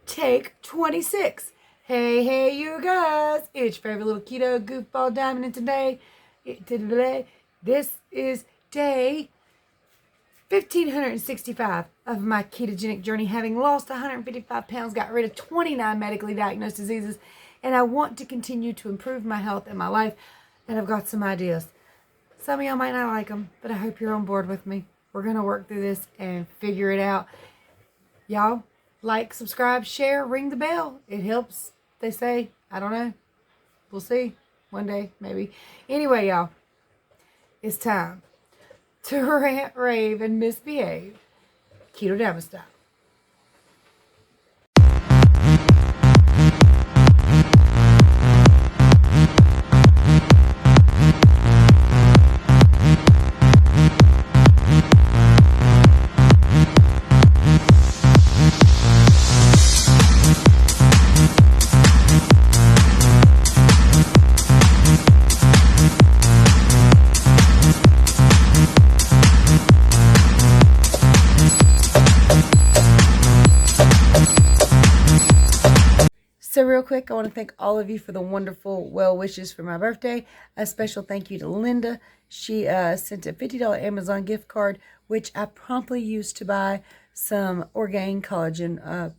Take 26. Hey, you guys. It's your favorite little keto goofball diamond, and today, this is day 1565 of my ketogenic journey, having lost 155 pounds, got rid of 29 medically diagnosed diseases, and I want to continue to improve my health and my life, and I've got some ideas. Some of y'all might not like them, but I hope you're on board with me. We're going to work through this and figure it out. Y'all, like, subscribe, share, ring the bell. It helps, they say. I don't know. We'll see. One day, maybe. Anyway, y'all, it's time to rant, rave, and misbehave. Keto Diamond style. So real quick, I want to thank all of you for the wonderful well wishes for my birthday. A special thank you to Linda. She sent a $50 Amazon gift card, which I promptly used to buy some Orgain collagen,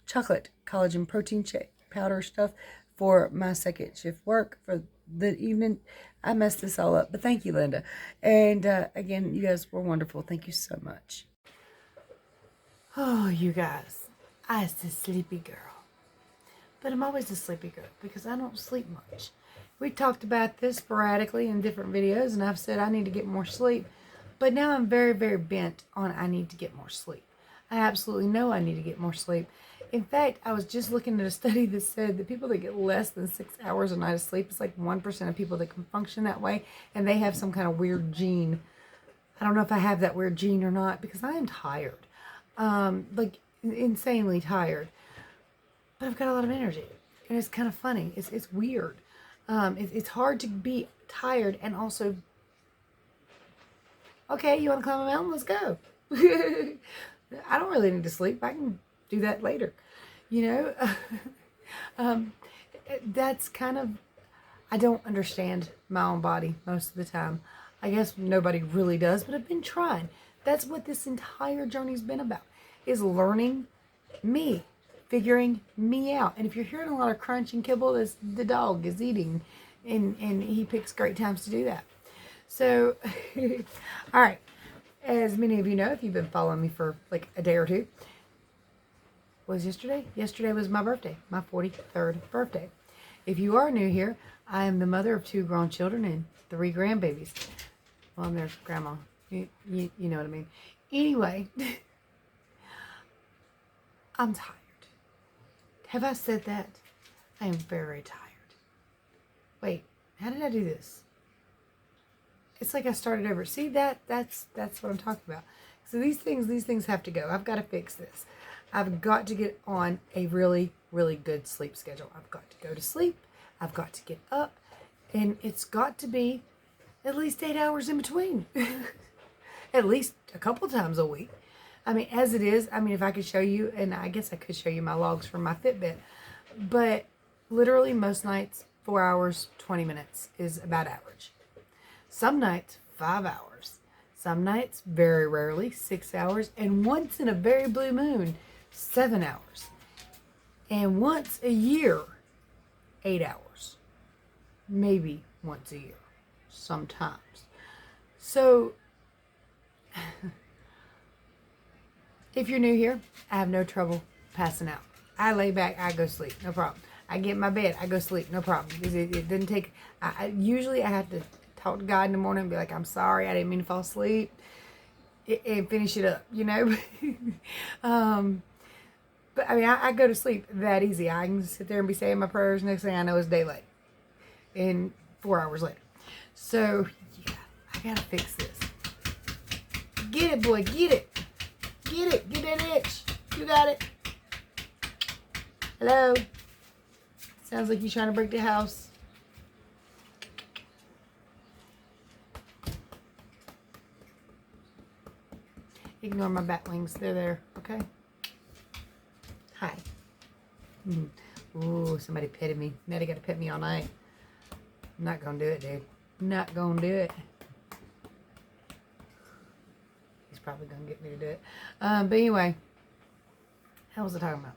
chocolate collagen protein shake powder stuff for my second shift work for the evening. I messed this all up, but thank you, Linda. And again, you guys were wonderful. Thank you so much. Oh, you guys, I was a sleepy girl. But I'm always a sleepy girl because I don't sleep much. We talked about this sporadically in different videos, and I've said I need to get more sleep. But now I'm very, very bent on I need to get more sleep. I absolutely know I need to get more sleep. In fact, I was just looking at a study that said that people that get less than 6 hours a night of sleep, it's like 1% of people that can function that way, and they have some kind of weird gene. I don't know if I have that weird gene or not, because I am tired. Like, insanely tired. But I've got a lot of energy, and it's kind of funny. It's weird. It's hard to be tired and also, okay, you want to climb a mountain? Let's go. I don't really need to sleep. I can do that later. You know, that's kind of, I don't understand my own body most of the time. I guess nobody really does, but I've been trying. That's what this entire journey's been about, is learning me. Figuring me out. And if you're hearing a lot of crunch and kibble, that's the dog is eating, and he picks great times to do that. So all right, as many of you know, if you've been following me for like a day or two, was yesterday was my birthday, my 43rd birthday. If you are new here, I am the mother of 2 grown children and 3 grandbabies. Well, there's grandma, you know what I mean. Anyway, I'm tired. Have I said that? I am very tired. Wait, how did I do this? It's like I started over. See, that's what I'm talking about. So these things have to go. I've got to fix this. I've got to get on a really, really good sleep schedule. I've got to go to sleep. I've got to get up. And it's got to be at least 8 hours in between. At least a couple times a week. I mean, as it is, I mean, if I could show you, and I guess I could show you my logs from my Fitbit, but literally most nights, 4 hours, 20 minutes is about average. Some nights, 5 hours. Some nights, very rarely, 6 hours. And once in a very blue moon, 7 hours. And once a year, 8 hours. Maybe once a year. Sometimes. So if you're new here, I have no trouble passing out. I lay back, I go sleep, no problem. I get in my bed, I go sleep, no problem. It didn't take, usually I have to talk to God in the morning and be like, I'm sorry, I didn't mean to fall asleep, and finish it up, you know. But I mean, I go to sleep that easy. I can sit there and be saying my prayers, next thing I know it's daylight. And 4 hours later. So, yeah, I gotta fix this. Get it, boy, get it. Get it. Get that itch. You got it. Hello? Sounds like you're trying to break the house. Ignore my bat wings. They're there. Okay? Hi. Ooh, somebody petted me. Nettie got to pet me all night. I'm not going to do it, dude. Not going to do it. He's probably going to get me to do it. But anyway, how was I talking about?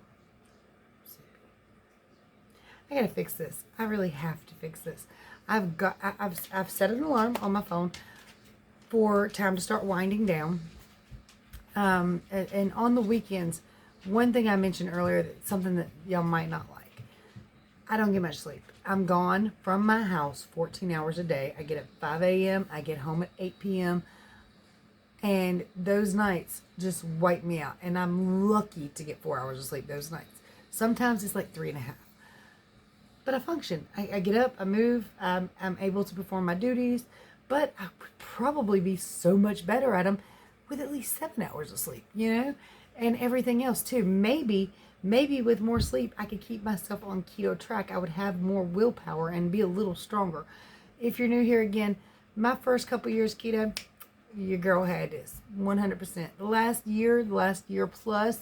I got to fix this. I really have to fix this. I've set an alarm on my phone for time to start winding down. And on the weekends, one thing I mentioned earlier, that's something that y'all might not like. I don't get much sleep. I'm gone from my house 14 hours a day. I get up 5 a.m. I get home at 8 p.m. And those nights just wipe me out. And I'm lucky to get 4 hours of sleep those nights. Sometimes it's like 3.5. But I function. I get up, I move, I'm able to perform my duties. But I would probably be so much better at them with at least 7 hours of sleep, you know? And everything else too. Maybe with more sleep, I could keep myself on keto track. I would have more willpower and be a little stronger. If you're new here again, my first couple years keto, your girl had this 100%. The last year plus,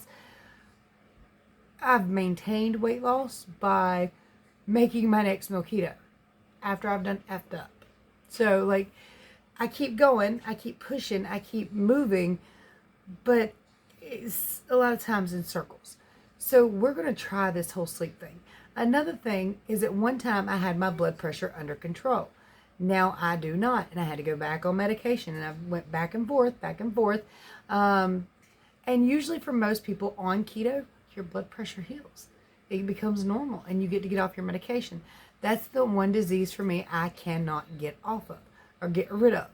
I've maintained weight loss by making my next meal keto after I've done effed up. So like, I keep going, I keep pushing, I keep moving, but it's a lot of times in circles. So we're going to try this whole sleep thing. Another thing is at one time I had my blood pressure under control. Now I do not. And I had to go back on medication. And I went back and forth. And usually for most people on keto, your blood pressure heals. It becomes normal and you get to get off your medication. That's the one disease for me I cannot get off of or get rid of.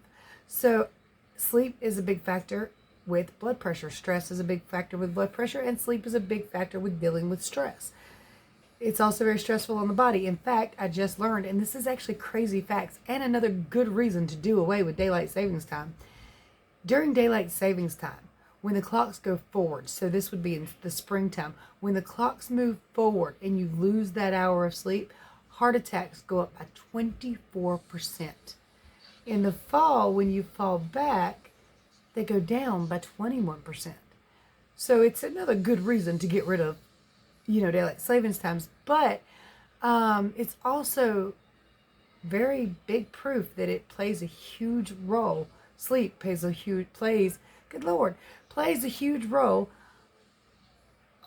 So sleep is a big factor with blood pressure. Stress is a big factor with blood pressure, and sleep is a big factor with dealing with stress. It's also very stressful on the body. In fact, I just learned, and this is actually crazy facts and another good reason to do away with daylight savings time. During daylight savings time, when the clocks go forward, so this would be in the springtime, when the clocks move forward and you lose that hour of sleep, heart attacks go up by 24%. In the fall, when you fall back, they go down by 21%. So it's another good reason to get rid of, daylight savings times. But it's also very big proof that it plays a huge role. Sleep plays a huge role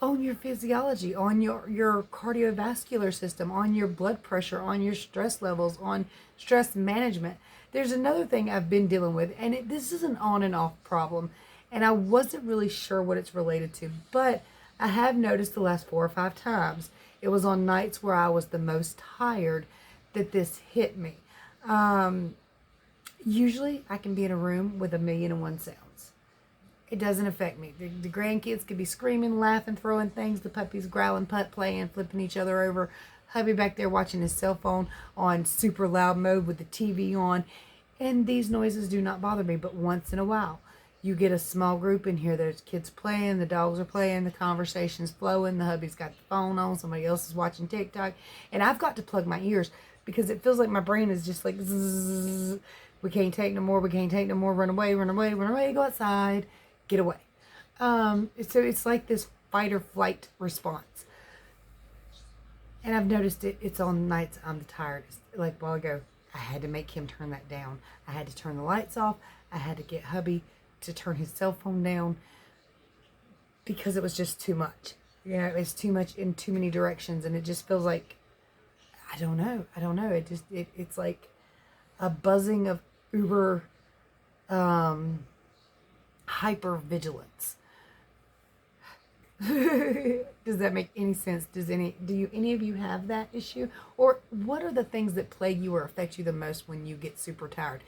on your physiology, on your cardiovascular system, on your blood pressure, on your stress levels, on stress management. There's another thing I've been dealing with, and this is an on and off problem, and I wasn't really sure what it's related to, but I have noticed the last 4 or 5 times, it was on nights where I was the most tired that this hit me. Usually I can be in a room with 1,000,001 sounds. It doesn't affect me. The grandkids could be screaming, laughing, throwing things, the puppies growling, putt playing, flipping each other over, hubby back there watching his cell phone on super loud mode with the TV on, and these noises do not bother me. But once in a while you get a small group in here, there's kids playing, the dogs are playing, the conversation's flowing, the hubby's got the phone on, somebody else is watching TikTok, and I've got to plug my ears because it feels like my brain is just like zzz, we can't take no more, run away, go outside, get away. So it's like this fight or flight response. And I've noticed it's on nights I'm the tiredest. Like a while ago, I had to make him turn that down. I had to turn the lights off. I had to get hubby to turn his cell phone down because it was just too much. It's too much in too many directions, and it just feels like, I don't know. It's like a buzzing of uber hyper vigilance. Does that make any sense? Do any of you have that issue? Or what are the things that plague you or affect you the most when you get super tired?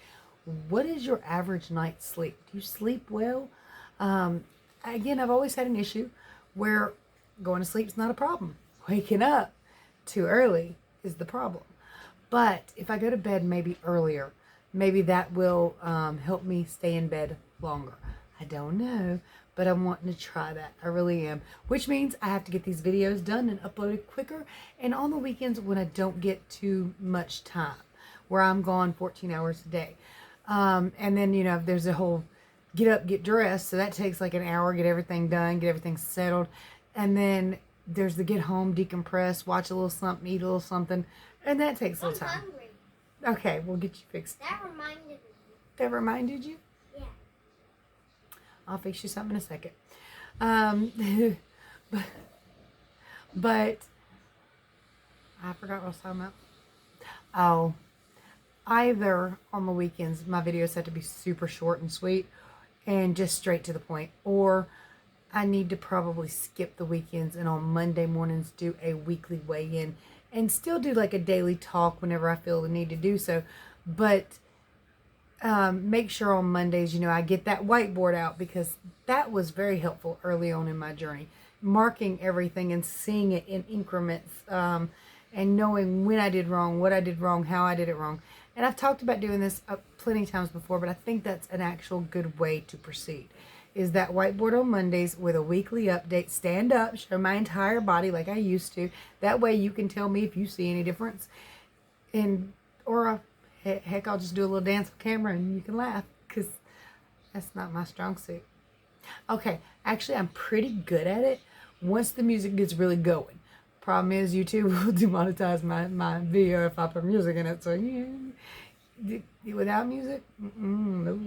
What is your average night's sleep? Do you sleep well? Again, I've always had an issue where going to sleep is not a problem. Waking up too early is the problem. But if I go to bed maybe earlier, maybe that will help me stay in bed longer. I don't know, but I'm wanting to try that. I really am. Which means I have to get these videos done and uploaded quicker. And on the weekends when I don't get too much time, where I'm gone 14 hours a day. And then, there's a whole get up, get dressed. So that takes like an hour, get everything done, get everything settled. And then there's the get home, decompress, watch a little something, eat a little something, and that takes a little time. Hungry. Okay, we'll get you fixed. That reminded me. That reminded you? Yeah. I'll fix you something in a second. But I forgot what I was talking about. Oh, either on the weekends, my videos have to be super short and sweet and just straight to the point, or I need to probably skip the weekends and on Monday mornings do a weekly weigh-in and still do like a daily talk whenever I feel the need to do so. But make sure on Mondays, I get that whiteboard out, because that was very helpful early on in my journey. Marking everything and seeing it in increments, and knowing when I did wrong, what I did wrong, how I did it wrong. And I've talked about doing this plenty of times before, but I think that's an actual good way to proceed. Is that whiteboard on Mondays with a weekly update. Stand up, show my entire body like I used to. That way you can tell me if you see any difference. Heck, I'll just do a little dance on camera and you can laugh, because that's not my strong suit. Okay, actually I'm pretty good at it once the music gets really going. Problem is, YouTube will demonetize my video if I put music in it. So yeah, without music, no,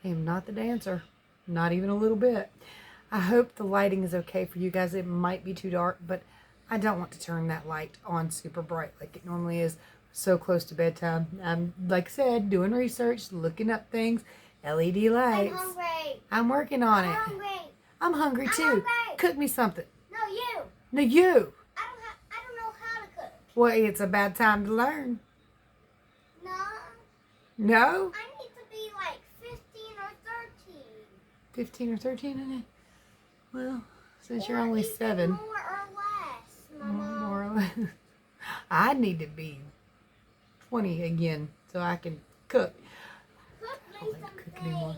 I am not the dancer. Not even a little bit. I hope the lighting is okay for you guys. It might be too dark, but I don't want to turn that light on super bright like it normally is so close to bedtime. I'm, like I said, doing research, looking up things, LED lights. I'm hungry. I'm working on it. I'm hungry. I'm hungry too. Hungry. Cook me something. No, you. No, you. I don't know how to cook. Well, it's a bad time to learn. No. No? I need to be like 15 or 13. 15 or 13 in it? Well, since you're Or only even 7. More or less, Mama. More or less. I need to be 20 again so I can cook. Cook I me don't like to cook something. anymore. I'm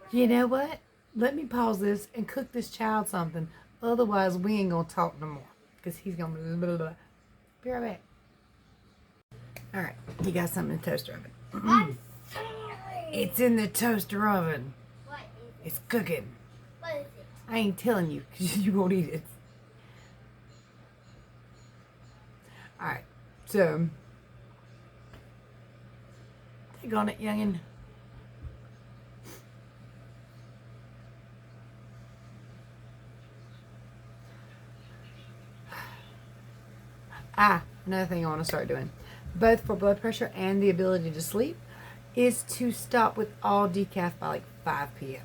hungry. You know what? Let me pause this and cook this child something. Otherwise, we ain't going to talk no more. Because he's going to blah, blah, blah. Be right back. All right. You got something in the toaster oven. I'm sorry. It's in the toaster oven. What is it? It's cooking. What is it? I ain't telling you because you won't eat it. All right. So, take on it, youngin'. Another thing I want to start doing, both for blood pressure and the ability to sleep, is to stop with all decaf by like 5 p.m.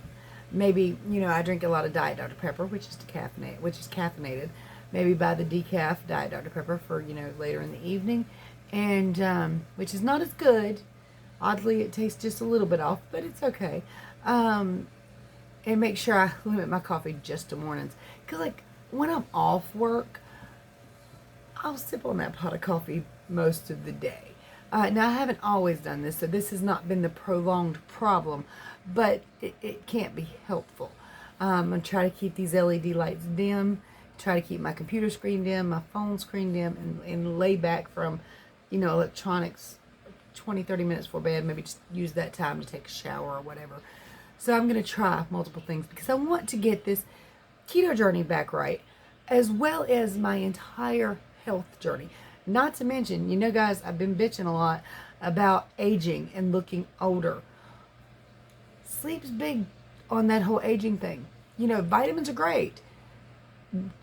Maybe, I drink a lot of Diet Dr. Pepper, which is caffeinated. Maybe buy the decaf Diet Dr. Pepper for, later in the evening, and which is not as good. Oddly, it tastes just a little bit off, but it's okay. And make sure I limit my coffee just to mornings. Because, like, when I'm off work, I'll sip on that pot of coffee most of the day. Now, I haven't always done this, so this has not been the prolonged problem, but it can't be helpful. I'm going to try to keep these LED lights dim, try to keep my computer screen dim, my phone screen dim, and lay back from, electronics 20-30 minutes before bed. Maybe just use that time to take a shower or whatever. So I'm going to try multiple things because I want to get this keto journey back right, as well as my entire health journey. Not to mention, guys, I've been bitching a lot about aging and looking older. Sleep's big on that whole aging thing. Vitamins are great.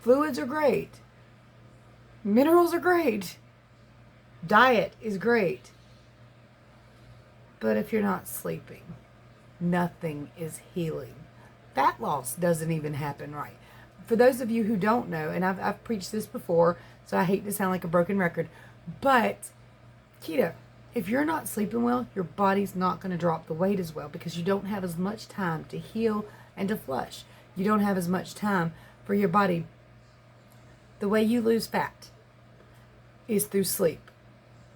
Fluids are great. Minerals are great. Diet is great. But if you're not sleeping, nothing is healing. Fat loss doesn't even happen right. For those of you who don't know, and I've preached this before, so I hate to sound like a broken record, but keto, if you're not sleeping well, your body's not going to drop the weight as well because you don't have as much time to heal and to flush. You don't have as much time for your body. The way you lose fat is through sleep.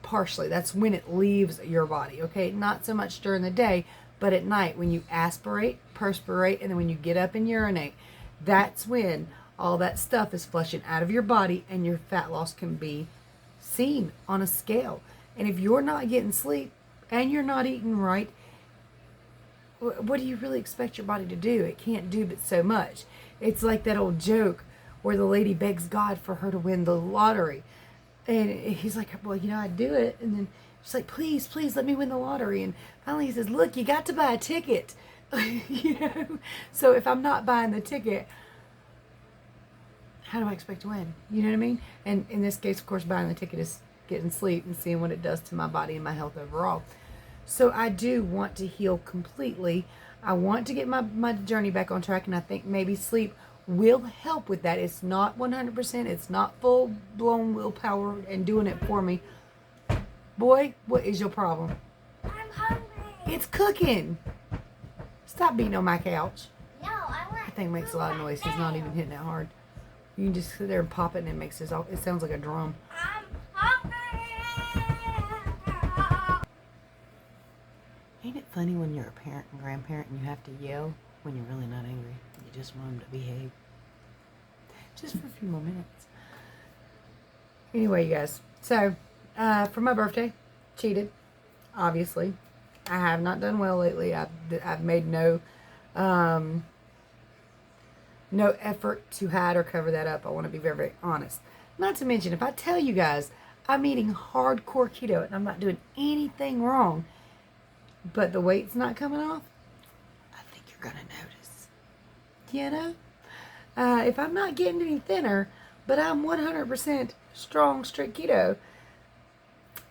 Partially. That's when it leaves your body, okay? Not so much during the day, but at night when you aspirate, perspirate, and then when you get up and urinate, that's when all that stuff is flushing out of your body and your fat loss can be seen on a scale. And if you're not getting sleep and you're not eating right, what do you really expect your body to do? It can't do but so much. It's like that old joke where the lady begs God for her to win the lottery. And he's like, well, you know, I'd do it. And then she's like, please, please let me win the lottery. And finally he says, look, you got to buy a ticket. You know? So if I'm not buying the ticket, how do I expect to win? You know what I mean? And in this case, of course, buying the ticket is getting sleep and seeing what it does to my body and my health overall. So I do want to heal completely. I want to get my journey back on track, and I think maybe sleep will help with that. It's not 100%. It's not full-blown willpower and doing it for me. Boy, what is your problem? I'm hungry. It's cooking. Stop beating on my couch. No, I want. That thing makes a lot of noise. He's not even hitting it hard. You can just sit there and pop it, and it makes this. It sounds like a drum. I'm hungry. Ain't it funny when you're a parent and grandparent and you have to yell when you're really not angry? You just want them to behave. Just for a few more minutes. Anyway, you guys. So, for my birthday, cheated. Obviously, I have not done well lately. I've made no effort to hide or cover that up. I want to be very, very honest. Not to mention, if I tell you guys I'm eating hardcore keto and I'm not doing anything wrong, but the weight's not coming off, I think you're going to notice. You know? If I'm not getting any thinner, but I'm 100% strong, strict keto,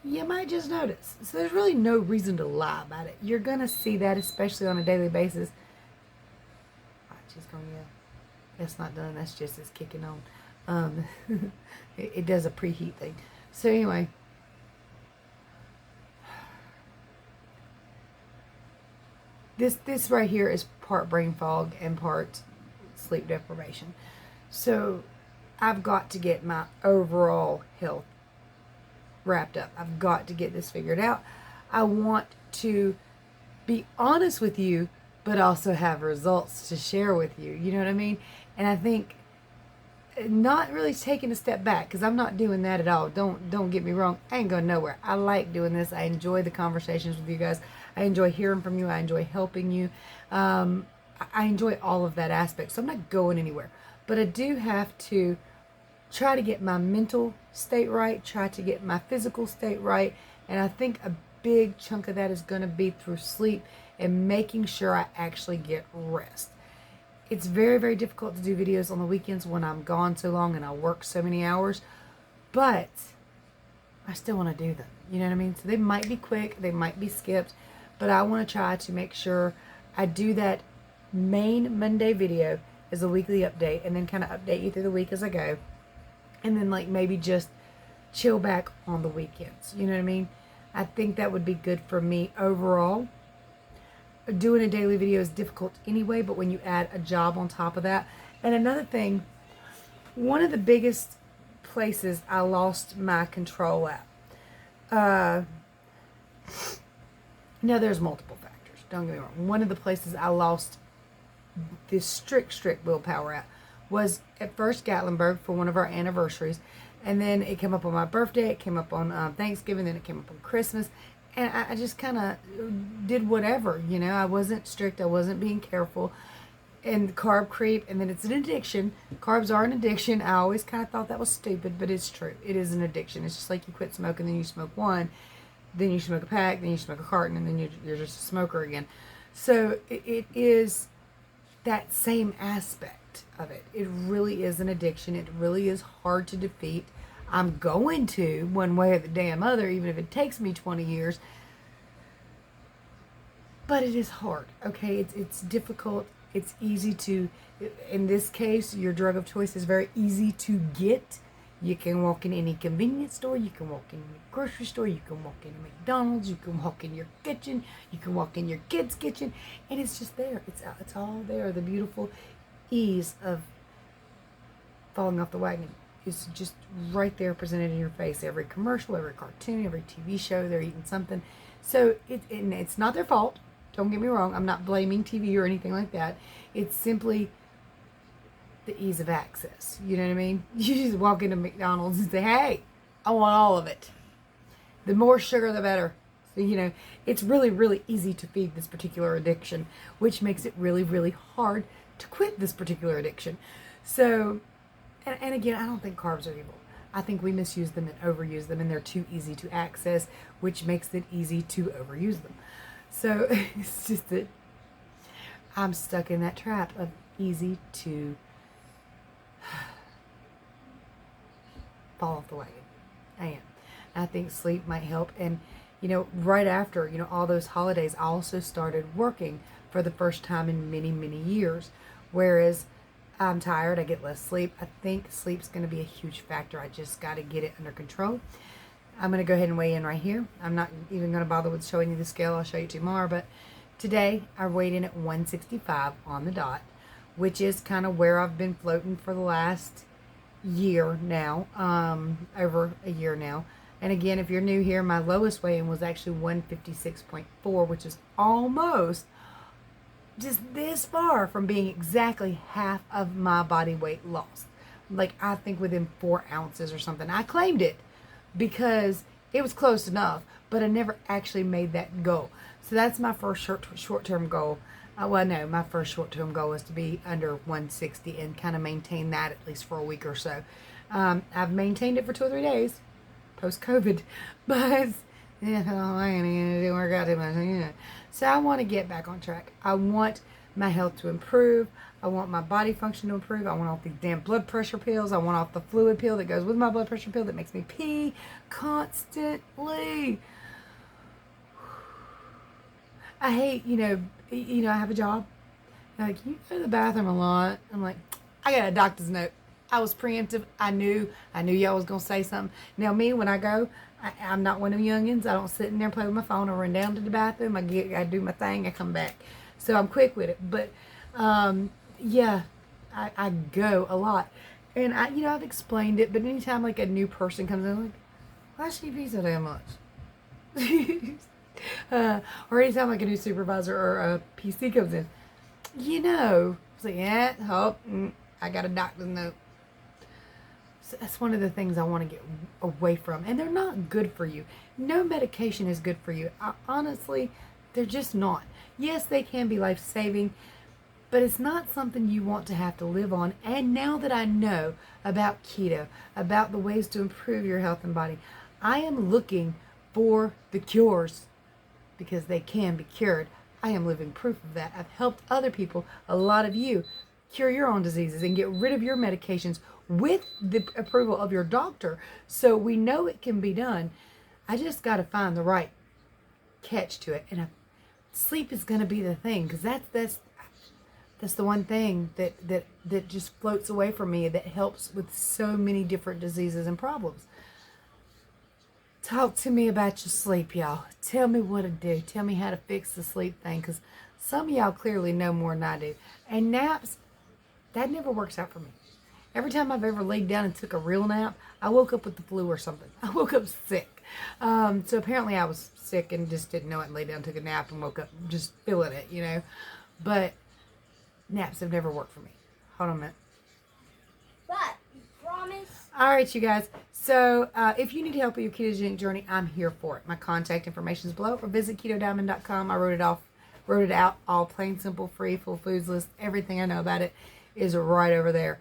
you might just notice. So there's really no reason to lie about it. You're going to see that, especially on a daily basis. She's going to yell. That's not done. That's just it's kicking on. It does a preheat thing. So anyway. This right here is part brain fog and part sleep deprivation. So I've got to get my overall health wrapped up. I've got to get this figured out. I want to be honest with you, but also have results to share with you. You know what I mean? And I think not really taking a step back, because I'm not doing that at all. Don't get me wrong. I ain't going nowhere. I like doing this. I enjoy the conversations with you guys. I enjoy hearing from you. I enjoy helping you. I enjoy all of that aspect. So I'm not going anywhere. But I do have to try to get my mental state right, try to get my physical state right. And I think a big chunk of that is going to be through sleep and making sure I actually get rest. It's very, very difficult to do videos on the weekends when I'm gone so long and I work so many hours. But I still want to do them. You know what I mean? So they might be quick. They might be skipped. But I want to try to make sure I do that main Monday video as a weekly update. And then kind of update you through the week as I go. And then like maybe just chill back on the weekends. You know what I mean? I think that would be good for me overall. Doing a daily video is difficult anyway, but when you add a job on top of that. And another thing, one of the biggest places I lost my control at. Now there's multiple factors, don't get me wrong. One of the places I lost this strict willpower at was at first Gatlinburg for one of our anniversaries. And then it came up on my birthday, it came up on Thanksgiving, then it came up on Christmas. And I just kind of did whatever, you know. I wasn't strict. I wasn't being careful. And carb creep. And then it's an addiction. Carbs are an addiction. I always kind of thought that was stupid, but it's true. It is an addiction. It's just like you quit smoking, then you smoke one. Then you smoke a pack. Then you smoke a carton. And then you're just a smoker again. So it is that same aspect of it. It really is an addiction. It really is hard to defeat. I'm going to, one way or the damn other, even if it takes me 20 years. But it is hard, okay? It's difficult. It's easy to, in this case, your drug of choice is very easy to get. You can walk in any convenience store. You can walk in any grocery store. You can walk in a McDonald's. You can walk in your kitchen. You can walk in your kid's kitchen. And it's just there. It's all there. The beautiful ease of falling off the wagon. It's just right there presented in your face. Every commercial, every cartoon, every TV show, they're eating something. So it's not their fault. Don't get me wrong. I'm not blaming TV or anything like that. It's simply the ease of access. You know what I mean? You just walk into McDonald's and say, hey, I want all of it. The more sugar, the better. So, you know, it's really, really easy to feed this particular addiction, which makes it really, really hard to quit this particular addiction. So, And again, I don't think carbs are evil. I think we misuse them and overuse them, and they're too easy to access, which makes it easy to overuse them. So it's just that I'm stuck in that trap of easy to fall off the wagon. I am. I think sleep might help. And, right after, all those holidays, I also started working for the first time in many, many years. Whereas I'm tired, I get less sleep. I think sleep's going to be a huge factor. I just got to get it under control. I'm going to go ahead and weigh in right here. I'm not even going to bother with showing you the scale. I'll show you tomorrow. But today, I weighed in at 165 on the dot, which is kind of where I've been floating for the last year now, over a year now. And again, if you're new here, my lowest weigh-in was actually 156.4, which is almost just this far from being exactly half of my body weight lost. Like, I think within 4 ounces or something. I claimed it because it was close enough, but I never actually made that goal. So that's my first short-term goal. My first short-term goal is to be under 160 and kind of maintain that at least for a week or so. I've maintained it for 2 or 3 days post-COVID, but I didn't work out too much. So I want to get back on track. I want my health to improve. I want my body function to improve. I want off these damn blood pressure pills. I want off the fluid pill that goes with my blood pressure pill that makes me pee constantly. I hate, I have a job. Like, you go to the bathroom a lot. I'm like, I got a doctor's note. I was preemptive. I knew y'all was going to say something. Now, me, when I go, I'm not one of them youngins. I don't sit in there and play with my phone. I run down to the bathroom. I do my thing. I come back. So I'm quick with it. But, I go a lot. And, I've explained it. But anytime, like, a new person comes in, I'm like, why should you pee so damn much? Or anytime, like, a new supervisor or a PC comes in, it's like, I got a doctor's note. So that's one of the things I want to get away from. And they're not good for you. No medication is good for you. Honestly, they're just not. Yes, they can be life-saving, but it's not something you want to have to live on. And now that I know about keto, about the ways to improve your health and body, I am looking for the cures because they can be cured. I am living proof of that. I've helped other people, a lot of you, cure your own diseases and get rid of your medications with the approval of your doctor. So we know it can be done. I just got to find the right catch to it. And sleep is going to be the thing, because that's the one thing that just floats away from me, that helps with so many different diseases and problems. Talk to me about your sleep, y'all. Tell me what to do. Tell me how to fix the sleep thing, because some of y'all clearly know more than I do. And naps, that never works out for me. Every time I've ever laid down and took a real nap, I woke up with the flu or something. I woke up sick. So apparently I was sick and just didn't know it, and laid down, took a nap, and woke up just feeling it, But naps have never worked for me. Hold on a minute. But, you promise? All right, you guys. So if you need help with your ketogenic journey, I'm here for it. My contact information is below, or visit ketodiamond.com. I wrote it out, all plain, simple, free, full foods list. Everything I know about it is right over there.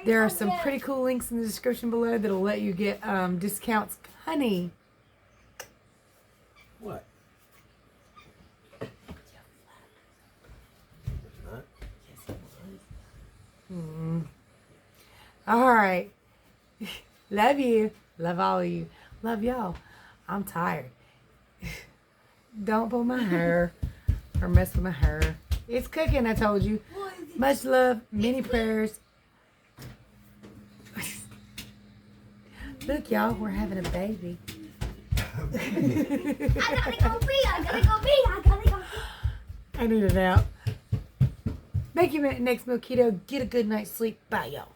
There are some pretty cool links in the description below that'll let you get discounts. Honey. What? All right. Love you. Love all of you. Love y'all. I'm tired. Don't pull my hair or mess with my hair. It's cooking, I told you. Much love. Many prayers. Look, y'all, we're having a baby. I gotta go pee. I need it out. Make your next meal keto. Get a good night's sleep. Bye, y'all.